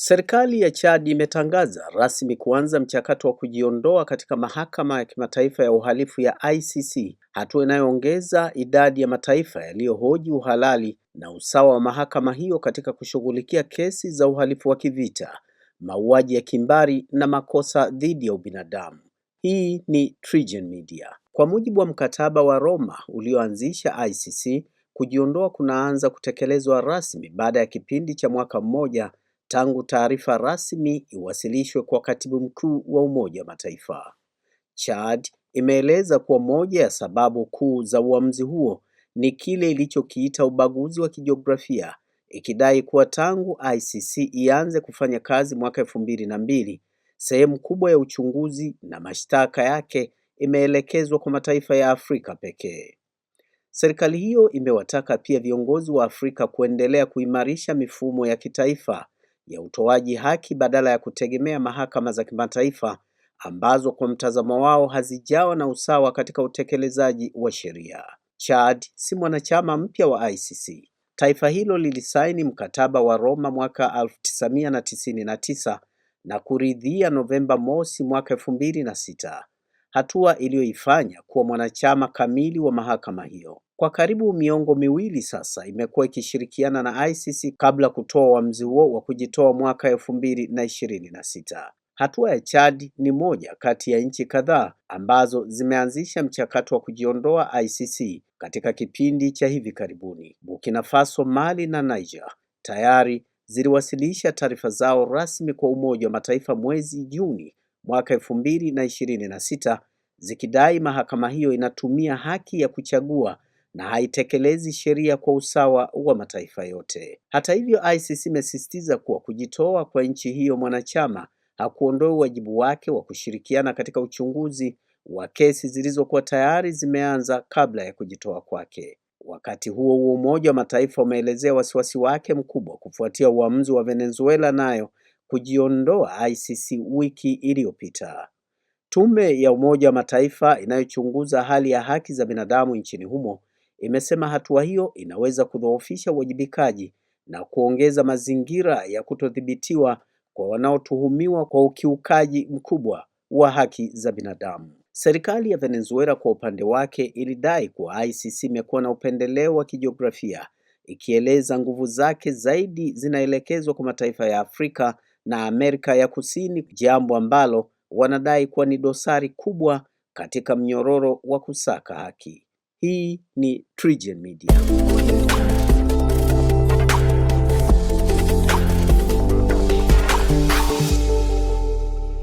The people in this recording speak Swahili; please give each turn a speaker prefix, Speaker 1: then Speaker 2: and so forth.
Speaker 1: Serikali ya Chad imetangaza rasmi kuanza mchakato wa kujiondoa katika mahakama ya kimataifa ya uhalifu ya ICC, hatua inayoongeza idadi ya mataifa yaliyohoji uhalali na usawa wa mahakama hiyo katika kushughulikia kesi za uhalifu wa kivita, mauaji ya kimbari na makosa dhidi ya ubinadamu. Hii ni TriGen Media. Kwa mujibu wa mkataba wa Roma ulioanzisha ICC, kujiondoa kunaanza kutekelezwa rasmi baada ya kipindi cha mwaka mmoja tangu taarifa rasmi iwasilishwe kwa Katibu Mkuu wa Umoja wa Mataifa. Chad imeeleza kuwa moja ya sababu kuu za uamuzi huo ni kile ilichokiita ubaguzi wa kijiografia, ikidai kuwa tangu ICC ianze kufanya kazi mwaka 2002, sehemu kubwa ya uchunguzi na mashtaka yake imeelekezwa kwa mataifa ya Afrika pekee. Serikali hiyo imewataka pia viongozi wa Afrika kuendelea kuimarisha mifumo ya kitaifa ya utoaji haki badala ya kutegemea mahakama za kimataifa ambazo kwa mtazamo wao hazijawa na usawa katika utekelezaji wa sheria. Chad si mwanachama mpya wa ICC. Taifa hilo lilisaini mkataba wa Roma mwaka 1999 na kuridhia Novemba mosi mwaka 2006, hatua iliyoifanya kuwa mwanachama kamili wa mahakama hiyo. Kwa karibu miongo miwili sasa imekuwa ikishirikiana na ICC kabla kutoa uamuzi huo wa kujitoa mwaka 2026. Hatua ya Chad ni moja kati ya nchi kadhaa ambazo zimeanzisha mchakato wa kujiondoa ICC katika kipindi cha hivi karibuni. Burkina Faso, Mali na Niger tayari ziliwasilisha taarifa zao rasmi kwa Umoja wa Mataifa mwezi Juni mwaka 2026 zikidai mahakama hiyo inatumia haki ya kuchagua na haitekelezi sheria kwa usawa wa mataifa yote. Hata hivyo, ICC imesisitiza kuwa kujitoa kwa nchi hiyo mwanachama hakuondoi wajibu wake wa kushirikiana katika uchunguzi wa kesi zilizokuwa tayari zimeanza kabla ya kujitoa kwake. Wakati huo huo, Umoja wa Mataifa umeelezea wasiwasi wake mkubwa kufuatia uamuzi wa Venezuela nayo kujiondoa ICC wiki iliyopita. Tume ya Umoja wa Mataifa inayochunguza hali ya haki za binadamu nchini humo imesema hatua hiyo inaweza kudhoofisha uwajibikaji na kuongeza mazingira ya kutodhibitiwa kwa wanaotuhumiwa kwa ukiukaji mkubwa wa haki za binadamu. Serikali ya Venezuela kwa upande wake ilidai kuwa ICC imekuwa na upendeleo wa kijiografia, ikieleza nguvu zake zaidi zinaelekezwa kwa mataifa ya Afrika na Amerika ya Kusini, jambo ambalo wanadai kuwa ni dosari kubwa katika mnyororo wa kusaka haki. Hii ni TriGen Media.